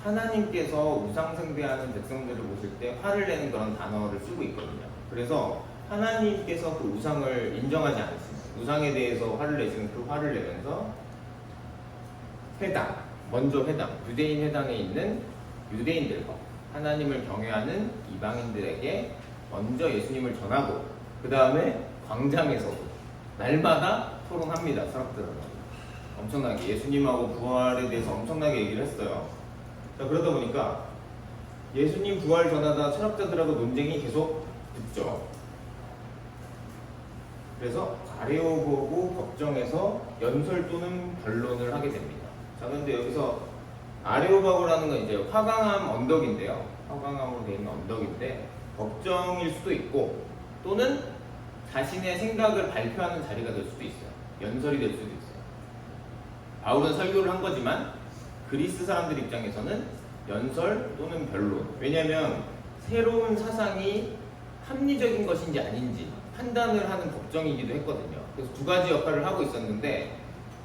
하나님께서 우상 숭배하는 백성들을 보실 때 화를 내는 그런 단어를 쓰고 있거든요. 그래서 하나님께서 그 우상을 인정하지 않으십니다. 우상에 대해서 화를 내시는 그 화를 내면서 회당, 먼저 회당, 유대인 회당에 있는 유대인들과 하나님을 경외하는 이방인들에게 먼저 예수님을 전하고 그 다음에 광장에서도 날마다 토론합니다. 철학자들은 엄청나게 예수님하고 부활에 대해서 엄청나게 얘기를 했어요. 자, 그러다 보니까 예수님 부활 전하다 철학자들하고 논쟁이 계속 붙죠. 그래서 아레오보고 법정에서 연설 또는 변론을 하게 됩니다. 자, 그런데 여기서 아레오바고라는 건 이제 화강암 언덕인데요. 화강암으로 되어 있는 언덕인데 법정일 수도 있고 또는 자신의 생각을 발표하는 자리가 될 수도 있어요. 연설이 될 수도 있어요. 바울은 설교를 한 거지만 그리스 사람들 입장에서는 연설 또는 변론. 왜냐하면 새로운 사상이 합리적인 것인지 아닌지 판단을 하는 법정이기도 했거든요. 그래서 두 가지 역할을 하고 있었는데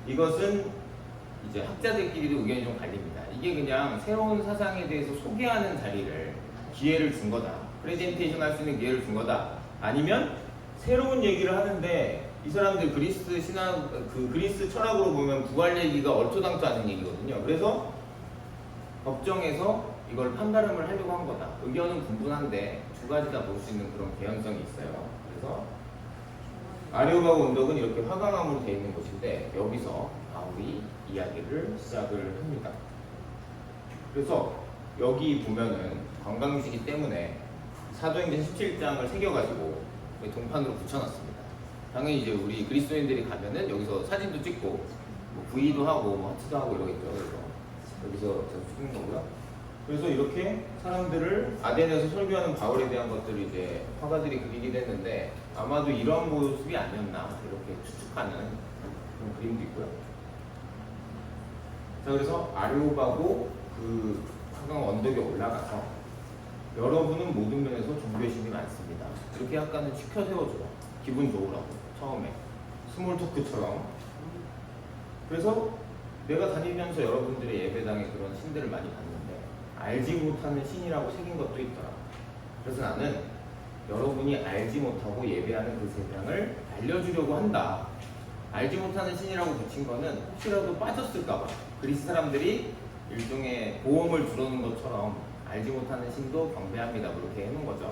이것은 이제 학자들끼리도 의견이 좀 갈립니다. 이게 그냥 새로운 사상에 대해서 소개하는 자리를, 기회를 준 거다. 프레젠테이션 할 수 있는 기회를 준 거다. 아니면 새로운 얘기를 하는데 이 사람들 그리스 신학, 그 그리스 철학으로 보면 부활 얘기가 얼토당토 않은 얘기거든요. 그래서 법정에서 이걸 판가름을 하려고 한 거다. 의견은 분분한데 두 가지 다 볼 수 있는 그런 개연성이 있어요. 그래서 아레오바고 언덕은 이렇게 화강암으로 되어 있는 곳인데 여기서 바울이 이야기를 시작을 합니다. 그래서 여기 보면은 관광지이기 때문에 사도행전 17장을 새겨가지고 동판으로 붙여놨습니다. 당연히 이제 우리 그리스도인들이 가면은 여기서 사진도 찍고 뭐 V도 하고 뭐 하트도 하고 이러겠죠. 그래서 여기서 제가 찍는 거고요. 그래서 이렇게 사람들을 아덴에서 설교하는 바울에 대한 것들을 이제 화가들이 그리기도 했는데 아마도 이런 모습이 아니었나 이렇게 추측하는 그런 그림도 있고요. 자, 그래서 아레오바고 그 화강 언덕에 올라가서 여러분은 모든 면에서 종교심이 많습니다. 이렇게 약간은 치켜 세워줘요. 기분 좋으라고 처음에 스몰 토크처럼. 그래서 내가 다니면서 여러분들의 예배당에 그런 신들을 많이 봤는데 알지 못하는 신이라고 새긴 것도 있더라. 그래서 나는 여러분이 알지 못하고 예배하는 그 세상을 알려주려고 한다. 알지 못하는 신이라고 붙인 거는 혹시라도 빠졌을까봐 그리스 사람들이 일종의 보험을 주려는 것처럼 알지 못하는 신도 경배합니다. 그렇게 해놓은 거죠.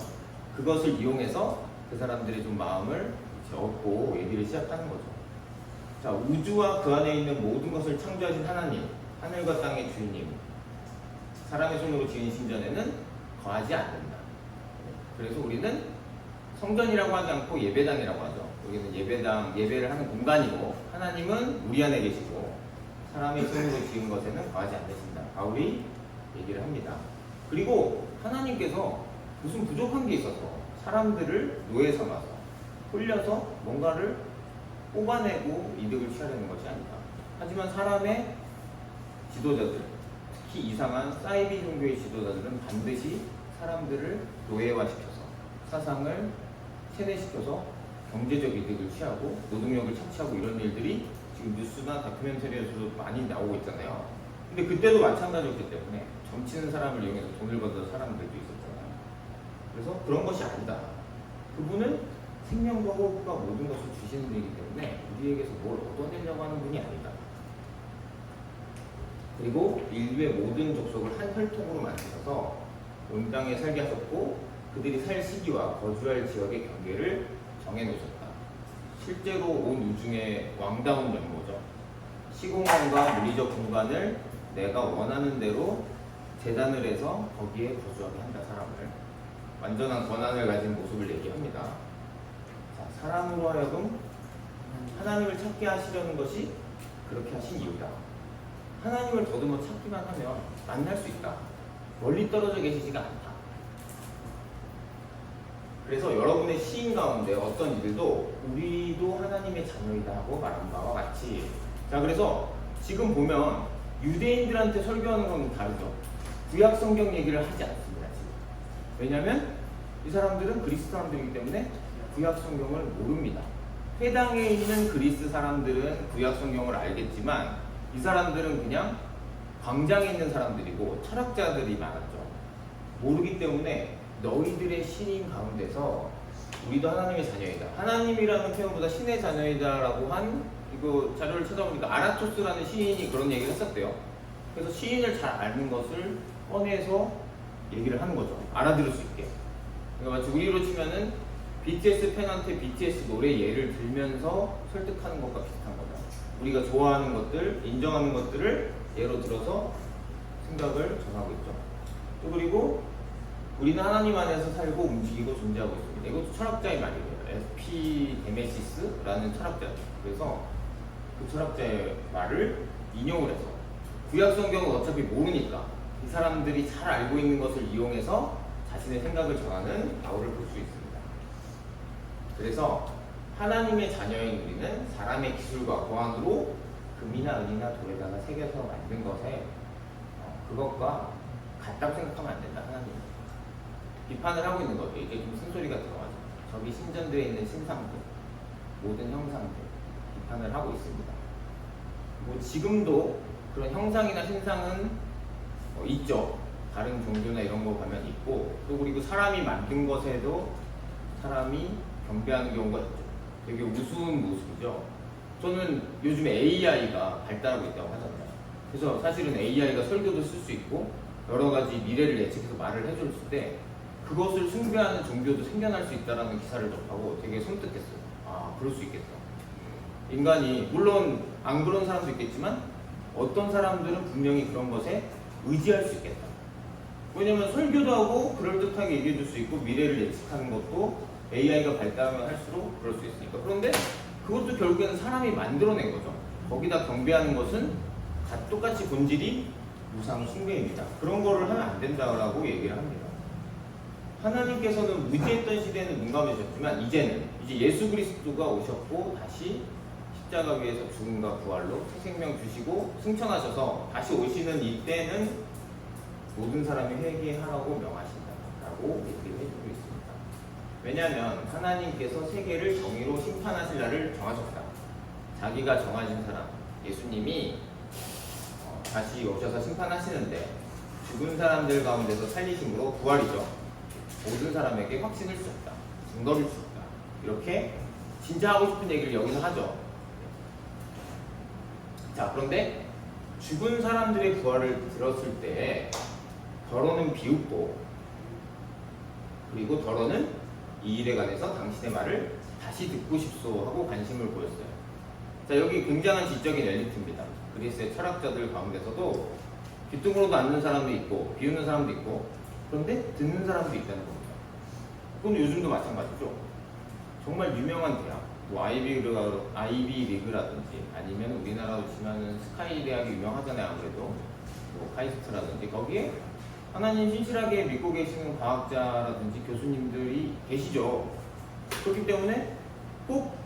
그것을 이용해서 그 사람들이 좀 마음을 얻고 얘기를 시작하는 거죠. 자, 우주와 그 안에 있는 모든 것을 창조하신 하나님, 하늘과 땅의 주인님, 사람의 손으로 지은 신전에는 거하지 않는다. 그래서 우리는 성전이라고 하지 않고 예배당이라고 하죠. 여기는 예배당, 예배를 하는 공간이고 하나님은 우리 안에 계시고 사람의 손으로 지은 것에는 거하지 않으신다. 바울이 얘기를 합니다. 그리고 하나님께서 무슨 부족한 게 있어서 사람들을 노예 삼아서 홀려서 뭔가를 뽑아내고 이득을 취하려는 것이 아니다. 하지만 사람의 지도자들, 특히 이상한 사이비 종교의 지도자들은 반드시 사람들을 노예화시켜서 사상을 세뇌시켜서 경제적 이득을 취하고 노동력을 착취하고 이런 일들이 지금 뉴스나 다큐멘터리에서도 많이 나오고 있잖아요. 근데 그때도 마찬가지였기 때문에 점치는 사람을 이용해서 돈을 받은 사람들도 있었잖아요. 그래서 그런 것이 아니다. 그분은 생명과 호흡과 모든 것을 주시는 분이기 때문에 우리에게서 뭘 얻어내려고 하는 분이 아니다. 그리고 인류의 모든 족속을 한 혈통으로 만드셔서 온 땅에 살게 하셨고 그들이 살 시기와 거주할 지역의 경계를 정해놓으셨다. 실제로 온 우중의 왕다운 면모죠. 시공간과 물리적 공간을 내가 원하는 대로 재단을 해서 거기에 거주하게 한다. 사람을 완전한 권한을 가진 모습을 얘기합니다. 자, 사람으로 하여금 하나님을 찾게 하시려는 것이 그렇게 하신 이유다. 하나님을 더듬어 찾기만 하면 만날 수 있다. 멀리 떨어져 계시지가 않다. 그래서 여러분의 시인 가운데 어떤 이들도 우리도 하나님의 자녀이다 하고 말한 바와 같이, 자, 그래서 지금 보면 유대인들한테 설교하는 건 다르죠. 구약 성경 얘기를 하지 않습니다. 지금. 왜냐하면 이 사람들은 그리스 사람들이기 때문에 구약 성경을 모릅니다. 회당에 있는 그리스 사람들은 구약 성경을 알겠지만 이 사람들은 그냥 광장에 있는 사람들이고 철학자들이 많았죠. 모르기 때문에 너희들의 신인 가운데서 우리도 하나님의 자녀이다. 하나님이라는 표현보다 신의 자녀이다라고 한 이거 자료를 찾아보니까 아라토스라는 시인이 그런 얘기를 했었대요. 그래서 시인을 잘 아는 것을 꺼내서 얘기를 하는 거죠. 알아들을 수 있게. 그러니까 마치 우리로 치면은 BTS 팬한테 BTS 노래 예를 들면서 설득하는 것과 비슷한 거죠. 우리가 좋아하는 것들, 인정하는 것들을 예로 들어서 생각을 전하고 있죠. 또 그리고 우리는 하나님 안에서 살고 움직이고 존재하고 있습니다. 이것도 철학자의 말이에요. S.P. 데메시스라는 철학자죠. 그래서 그 철학자의 말을 인용을 해서 구약 성경은 어차피 모르니까 이 사람들이 잘 알고 있는 것을 이용해서 자신의 생각을 전하는 바울을 볼 수 있습니다. 그래서 하나님의 자녀인 우리는 사람의 기술과 고안으로 금이나 은이나 돌에다가 새겨서 만든 것에 그것과 같다고 생각하면 안 된다. 하나님 비판을 하고 있는 거죠. 이게 좀 쓴소리가 들어가죠. 저기 신전들에 있는 신상들, 모든 형상들 비판을 하고 있습니다. 뭐 지금도 그런 형상이나 신상은 있죠. 다른 종교나 이런 거 가면 있고, 또 그리고 사람이 만든 것에도 사람이 경배하는 경우가 있죠. 되게 우스운 모습이죠. 저는 요즘에 AI가 발달하고 있다고 하잖아요. 그래서 사실은 AI가 설교도 쓸 수 있고 여러 가지 미래를 예측해서 말을 해줄 때 그것을 숭배하는 종교도 생겨날 수 있다는 기사를 접하고 되게 섬뜩했어요. 아, 그럴 수 있겠다. 인간이 물론 안 그런 사람도 있겠지만 어떤 사람들은 분명히 그런 것에 의지할 수 있겠다. 왜냐면 설교도 하고 그럴듯하게 얘기해 줄 수 있고 미래를 예측하는 것도 AI가 발달하면 할수록 그럴 수 있으니까. 그런데 그것도 결국에는 사람이 만들어낸 거죠. 거기다 경배하는 것은 똑같이 본질이 우상 숭배입니다. 그런 거를 하면 안 된다라고 얘기를 합니다. 하나님께서는 무지했던 시대에는 눈 감으셨지만 이제 예수 그리스도가 오셨고 다시 십자가 위에서 죽음과 부활로 새 생명 주시고 승천하셔서 다시 오시는 이때는 모든 사람이 회개하라고 명하신다라고 얘기를 해주고 있습니다. 왜냐하면 하나님께서 세계를 정의로 심판하실 날을 정하셨다. 자기가 정하신 사람, 예수님이 다시 오셔서 심판하시는데 죽은 사람들 가운데서 살리심으로 부활이죠. 모든 사람에게 확신을 주셨다. 증거를 주셨다. 이렇게 진짜 하고 싶은 얘기를 여기서 하죠. 자, 그런데 죽은 사람들의 부활을 들었을 때 더러는 비웃고 그리고 더러는 이 일에 관해서 당신의 말을 다시 듣고 싶소 하고 관심을 보였어요. 자, 여기 굉장한 지적인 엘리트입니다. 그리스의 철학자들 가운데서도 귀뚱으로도 앉는 사람도 있고 비웃는 사람도 있고 그런데 듣는 사람도 있다는 겁니다. 그건 요즘도 마찬가지죠. 정말 유명한 대학, 뭐 아이비리그라든지 아니면 우리나라로 치면은 스카이 대학이 유명하잖아요. 아무래도 뭐 카이스트라든지 거기에 하나님 신실하게 믿고 계시는 과학자라든지 교수님들이 계시죠. 그렇기 때문에 꼭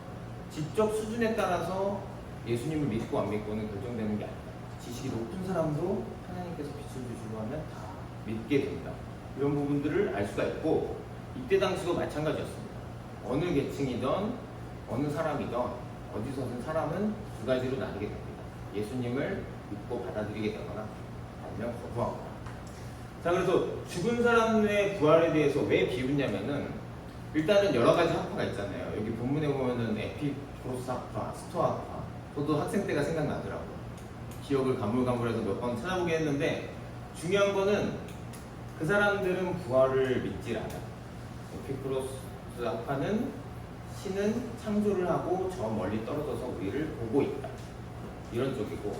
지적 수준에 따라서 예수님을 믿고 안 믿고는 결정되는 게 아니다. 지식이 높은 사람도 하나님께서 빛을 주시고 하면 다 믿게 된다. 이런 부분들을 알 수가 있고 이때 당시도 마찬가지였습니다. 어느 계층이든 어느 사람이든 어디서든 사람은 두 가지로 나뉘게 됩니다. 예수님을 믿고 받아들이게 되거나 아니면 거부하거나. 자, 그래서 죽은 사람의 부활에 대해서 왜 비웃냐면은 일단은 여러 가지 학파가 있잖아요. 여기 본문에 보면은 에피쿠로스 학파, 스토아 학파. 저도 학생 때가 생각나더라고요. 기억을 가물가물해서 몇 번 찾아보긴 했는데 중요한 거는 그 사람들은 부활을 믿질 않아. 에피쿠로스 학파는 신은 창조를 하고 저 멀리 떨어져서 우리를 보고 있다. 이런 쪽이고,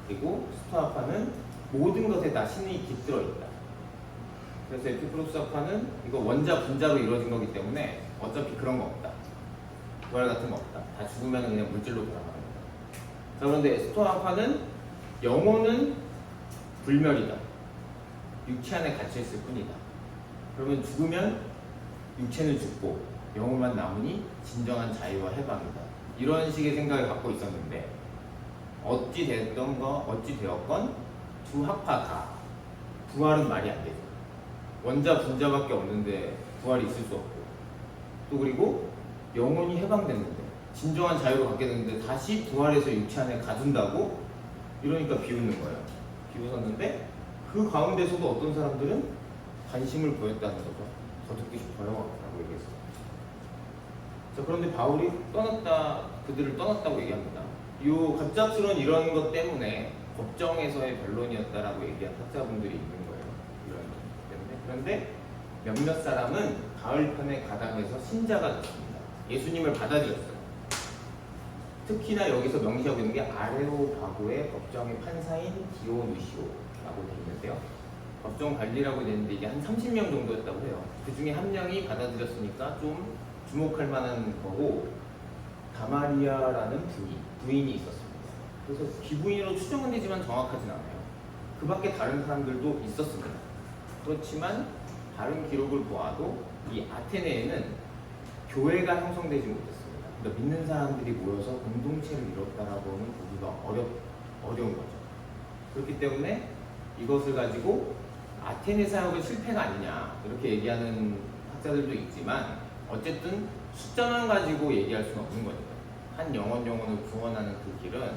그리고 스토아 학파는 모든 것에 다 신이 깃들어 있다. 그래서 에피쿠로스 학파는 이거 원자 분자로 이루어진 거기 때문에 어차피 그런 거 없다. 부활 같은 거 없다. 다 죽으면 그냥 물질로 돌아가는 거다. 자, 그런데 스토아 학파는 영혼은 불멸이다. 육체 안에 갇혀있을 뿐이다. 그러면 죽으면 육체는 죽고 영혼만 남으니 진정한 자유와 해방이다. 이런 식의 생각을 갖고 있었는데 어찌 되었건 두 학파 다 부활은 말이 안 되죠. 원자 분자밖에 없는데 부활이 있을 수 없고, 또 그리고 영혼이 해방됐는데 진정한 자유를 갖게 됐는데 다시 부활해서 육체 안에 가둔다고? 이러니까 비웃는 거예요. 비웃었는데 그 가운데서도 어떤 사람들은 관심을 보였다는 거죠. 더 듣고 싶어요 라고 얘기했어요. 자, 그런데 바울이 그들을 떠났다고 얘기합니다. 이 갑작스러운 이런 것 때문에 법정에서의 변론이었다라고 얘기한 학자분들이 있는 거예요. 이런 것 때문에. 그런데 몇몇 사람은 가을편에 가담해서 신자가 됐습니다. 예수님을 받아들였어요. 특히나 여기서 명시하고 있는 게 아레오바고의 법정의 판사인 디오누시오라고 되어 있는데요. 법정 관리라고 되어 있는데 이게 한 30명 정도였다고 해요. 그 중에 한 명이 받아들였으니까 좀 주목할 만한 거고, 다마리아라는 부인이 있었습니다. 그래서 기부인으로 추정은 되지만 정확하진 않아요. 그 밖에 다른 사람들도 있었습니다. 그렇지만 다른 기록을 보아도 이 아테네에는 교회가 형성되지 못했습니다. 그러니까 믿는 사람들이 모여서 공동체를 이뤘다라고는 보기가 어려운 거죠. 그렇기 때문에 이것을 가지고 아테네 사역은 실패가 아니냐 이렇게 얘기하는 학자들도 있지만 어쨌든 숫자만 가지고 얘기할 수는 없는 거니까. 한 영혼을 구원하는 그 길은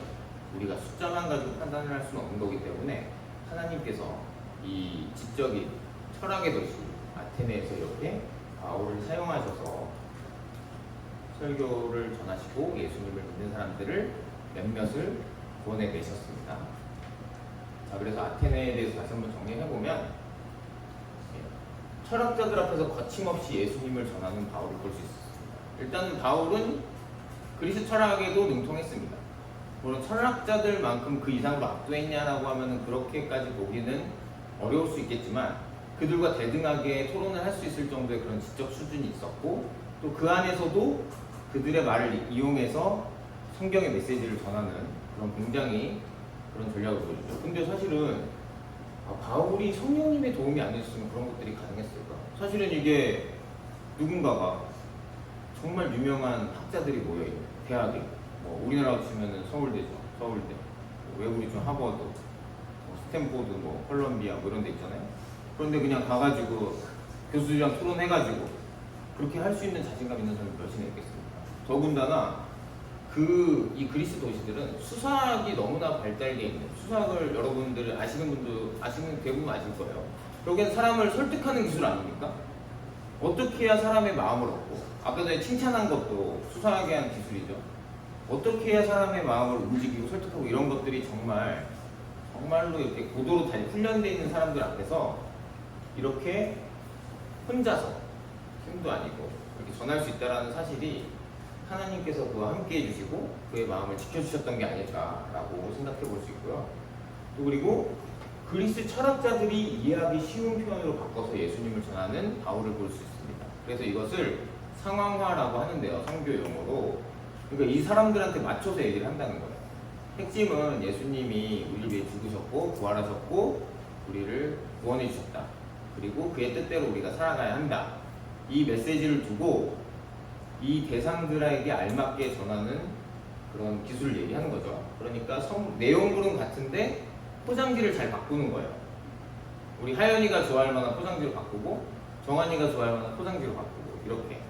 우리가 숫자만 가지고 판단을 할 수는 없는 거기 때문에 하나님께서 이 지적인 철학의 도시 아테네에서 이렇게 바울을 사용하셔서 설교를 전하시고 예수님을 믿는 사람들을 몇몇을 구원해 내셨습니다. 자, 그래서 아테네에 대해서 다시 한번 정리해보면 철학자들 앞에서 거침없이 예수님을 전하는 바울을 볼 수 있습니다. 일단 바울은 그리스 철학에도 능통했습니다. 물론 철학자들만큼 그 이상으로 압도했냐라고 하면 그렇게까지 보기는 어려울 수 있겠지만 그들과 대등하게 토론을 할 수 있을 정도의 그런 지적 수준이 있었고, 또 그 안에서도 그들의 말을 이용해서 성경의 메시지를 전하는 그런 굉장히 그런 전략을 보여주죠. 근데 사실은 바울이 성령님의 도움이 안 됐으면 그런 것들이 가능했을까? 사실은 이게 누군가가 정말 유명한 학자들이 모여있는 대학에, 뭐 우리나라로 치면은 서울대죠. 서울대, 외국이 좀 하버드, 스탠포드, 콜롬비아 이런 데 있잖아요. 그런데 그냥 가가지고 교수들이랑 토론해가지고 그렇게 할 수 있는 자신감 있는 사람이 몇이나 있겠습니까? 더군다나 이 그리스 도시들은 수사학이 너무나 발달되어 있는, 수사학을 여러분들 아시는 대부분 아실 거예요. 여기는 사람을 설득하는 기술 아닙니까? 어떻게 해야 사람의 마음을 얻고, 아까 전에 칭찬한 것도 수사학에 한 기술이죠. 어떻게 해야 사람의 마음을 움직이고 설득하고 이런 것들이 정말로 이렇게 고도로 잘 훈련되어 있는 사람들 앞에서 이렇게 혼자서 힘도 아니고 이렇게 전할 수 있다는 사실이 하나님께서 그와 함께 해주시고 그의 마음을 지켜주셨던 게 아닐까라고 생각해 볼 수 있고요. 또 그리고 그리스 철학자들이 이해하기 쉬운 표현으로 바꿔서 예수님을 전하는 바울을 볼 수 있습니다. 그래서 이것을 상황화라고 하는데요. 성교 용어로. 그러니까 이 사람들한테 맞춰서 얘기를 한다는 거예요. 핵심은 예수님이 우리를 위해 죽으셨고 부활하셨고 우리를 구원해 주셨다. 그리고 그의 뜻대로 우리가 살아가야 한다. 이 메시지를 두고 이 대상들에게 알맞게 전하는 그런 기술을 얘기하는 거죠. 그러니까 내용물은 같은데 포장지를 잘 바꾸는 거예요. 우리 하연이가 좋아할 만한 포장지로 바꾸고 정한이가 좋아할 만한 포장지로 바꾸고 이렇게.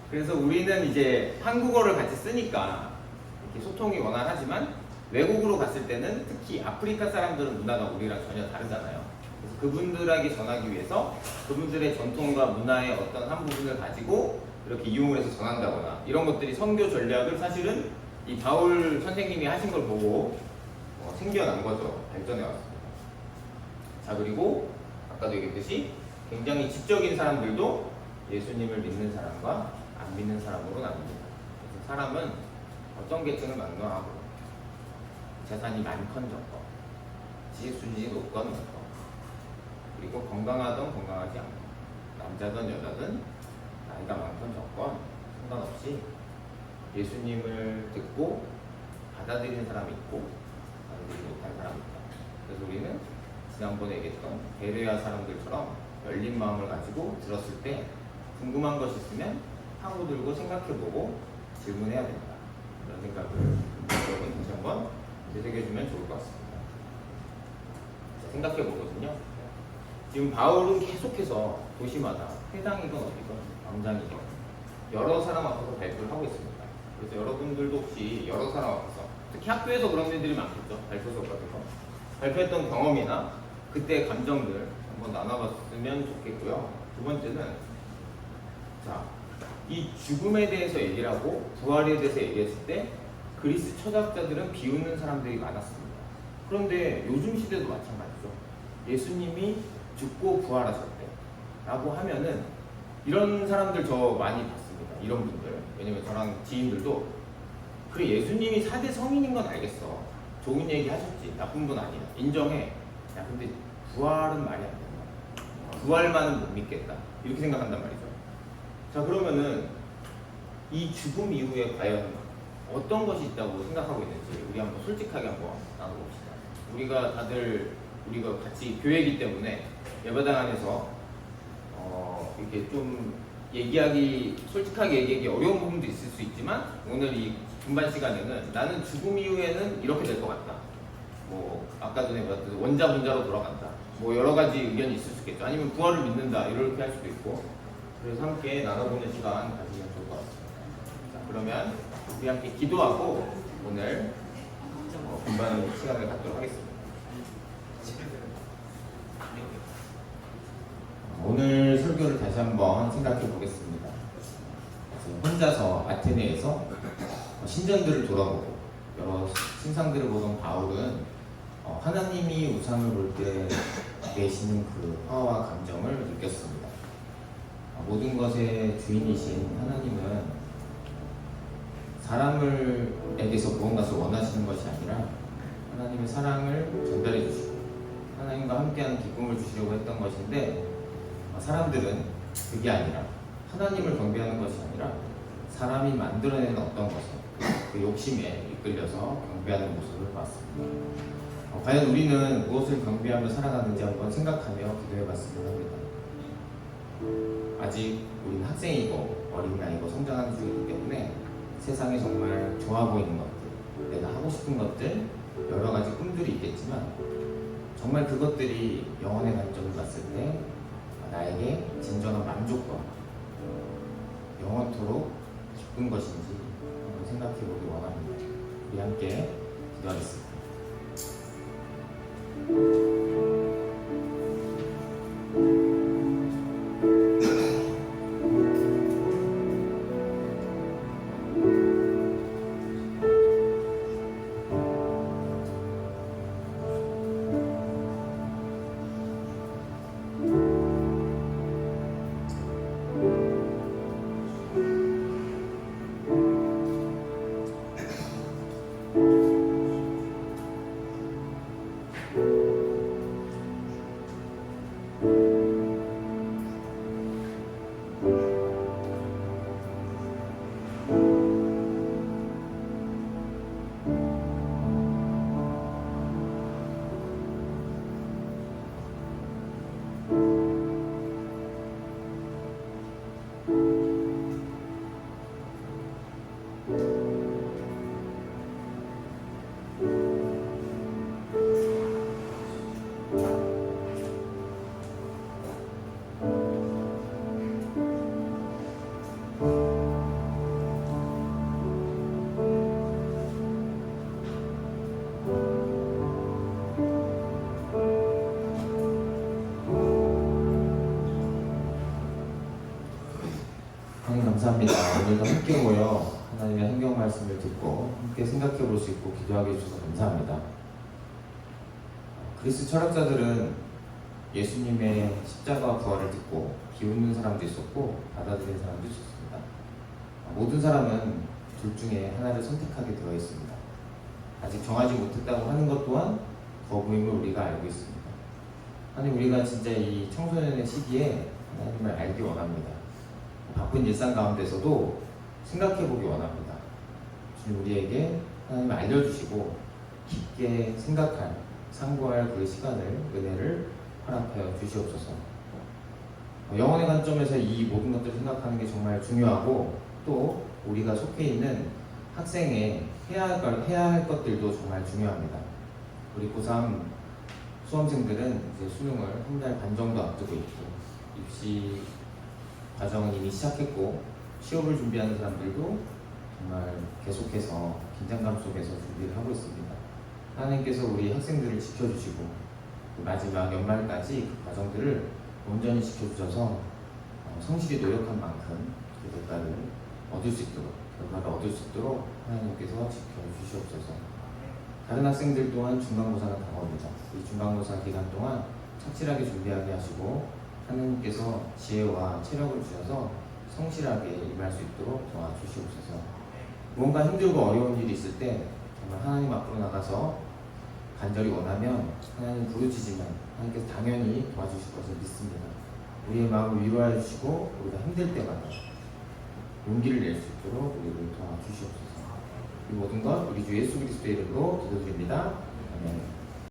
그래서 우리는 이제 한국어를 같이 쓰니까 이렇게 소통이 원활하지만 외국으로 갔을 때는 특히 아프리카 사람들은 문화가 우리랑 전혀 다르잖아요. 그래서 그분들에게 전하기 위해서 그분들의 전통과 문화의 어떤 한 부분을 가지고 이렇게 이용을 해서 전한다거나 이런 것들이 선교 전략을 사실은 이 바울 선생님이 하신 걸 보고 생겨난 거죠. 발전해 왔습니다. 자, 그리고 아까도 얘기했듯이 굉장히 지적인 사람들도 예수님을 믿는 사람과 안 믿는 사람으로 나눕니다. 그래서 사람은 어떤 계층을 막론하고 재산이 많건 적건, 지혜순진이 높건 높건, 그리고 건강하던 건강하지 않건, 남자든 여자든 나이가 많건 적건 상관없이 예수님을 듣고 받아들이는 사람이 있고 받아들이지 못한 사람이 있다. 그래서 우리는 지난번에 얘기했던 베레아 사람들처럼 열린 마음을 가지고 들었을 때 궁금한 것이 있으면 파고들고 생각해보고 질문해야 된다. 이런 생각을 여러분 다시 한번 되새겨주면 좋을 것 같습니다. 생각해보거든요. 지금 바울은 계속해서 도시마다 회당이건 어디건 광장이건 여러 사람 앞에서 발표를 하고 있습니다. 그래서 여러분들도 혹시 여러 사람 앞에서 특히 학교에서 그런 일들이 많겠죠. 발표 수업 같은 거 발표했던 경험이나 그때 감정들 한번 나눠봤으면 좋겠고요. 두 번째는 자, 이 죽음에 대해서 얘기를 하고 부활에 대해서 얘기했을 때 그리스 철학자들은 비웃는 사람들이 많았습니다. 그런데 요즘 시대도 마찬가지죠. 예수님이 죽고 부활하셨대 라고 하면은 이런 사람들 저 많이 봤습니다. 이런 분들. 왜냐면 저랑 지인들도 그래 예수님이 4대 성인인 건 알겠어. 좋은 얘기 하셨지. 나쁜 분 아니야. 인정해. 야 근데 부활은 말이 안 된다. 부활만은 못 믿겠다. 이렇게 생각한단 말이죠. 자, 그러면은 이 죽음 이후에 과연 어떤 것이 있다고 생각하고 있는지 우리 한번 솔직하게 한번 나눠봅시다. 우리가 같이 교회이기 때문에 예배당 안에서 이렇게 좀 솔직하게 얘기하기 어려운 부분도 있을 수 있지만 오늘 이 중반 시간에는 나는 죽음 이후에는 이렇게 될 것 같다. 뭐 아까 전에 봤듯이 원자 분자로 돌아간다. 뭐 여러 가지 의견이 있을 수 있겠죠. 아니면 부활을 믿는다. 이렇게 할 수도 있고. 그래서 함께 나눠보는 시간 가지면 좋을 것 같습니다. 자, 그러면 우리 함께 기도하고 오늘 분반 시간을 갖도록 하겠습니다. 오늘 설교를 다시 한번 생각해 보겠습니다. 혼자서 아테네에서 신전들을 돌아보고 여러 신상들을 보던 바울은 하나님이 우상을 볼 때 내시는 그 화와 감정을 느꼈습니다. 모든 것의 주인이신 하나님은 사람에게서 무언가를 원하시는 것이 아니라 하나님의 사랑을 전달해 주시고 하나님과 함께하는 기쁨을 주시려고 했던 것인데 사람들은 그게 아니라 하나님을 경배하는 것이 아니라 사람이 만들어내는 어떤 것을 그 욕심에 이끌려서 경배하는 모습을 봤습니다. 과연 우리는 무엇을 경배하며 살아가는지 한번 생각하며 기도해 봤으면 합니다. 아직 우리는 학생이고 어린 나이고 성장하는 중이기 때문에 세상에 정말 좋아 보이는 것들, 내가 하고 싶은 것들, 여러 가지 꿈들이 있겠지만 정말 그것들이 영혼의 관점을 봤을 때 나에게 진정한 만족과 영원토록 기쁜 것인지 한번 생각해 보기 원합니다. 우리 함께 기도하겠습니다. 오늘도 함께 모여 하나님의 성경 말씀을 듣고 함께 생각해 볼 수 있고 기도하게 해주셔서 감사합니다. 그리스 철학자들은 예수님의 십자가 부활을 듣고 비웃는 사람도 있었고 받아들이는 사람도 있었습니다. 모든 사람은 둘 중에 하나를 선택하게 되어 있습니다. 아직 정하지 못했다고 하는 것 또한 거부임을 우리가 알고 있습니다. 하나님, 우리가 진짜 이 청소년의 시기에 하나님을 알기 원합니다. 바쁜 일상 가운데서도 생각해보기 원합니다. 주님, 우리에게 하나님을 알려주시고 깊게 생각할, 상고할 그 시간을, 은혜를 허락하여 주시옵소서. 영혼의 관점에서 이 모든 것들을 생각하는 게 정말 중요하고, 또 우리가 속해 있는 학생의 해야 할 것들도 정말 중요합니다. 우리 고3 수험생들은 이제 수능을 한 달 반 정도 앞두고 있고, 입시 과정은 이미 시작했고, 취업을 준비하는 사람들도 정말 계속해서 긴장감 속에서 준비를 하고 있습니다. 하나님께서 우리 학생들을 지켜주시고 그 마지막 연말까지 그 과정들을 온전히 지켜주셔서 성실히 노력한 만큼 그 결과를 얻을 수 있도록 하나님께서 지켜주시옵소서. 다른 학생들 또한 중간고사가 다가옵니다. 이 중간고사 기간 동안 착실하게 준비하게 하시고 하나님께서 지혜와 체력을 주셔서 성실하게 임할 수 있도록 도와주시옵소서. 뭔가 힘들고 어려운 일이 있을 때 정말 하나님 앞으로 나가서 간절히 원하면 하나님 부르짖으면 하나님께서 당연히 도와주실 것을 믿습니다. 우리의 마음을 위로해 주시고 우리가 힘들 때마다 용기를 낼 수 있도록 우리를 도와주시옵소서. 이 모든 것 우리 주 예수 그리스도의 이름으로 기도드립니다. 아멘.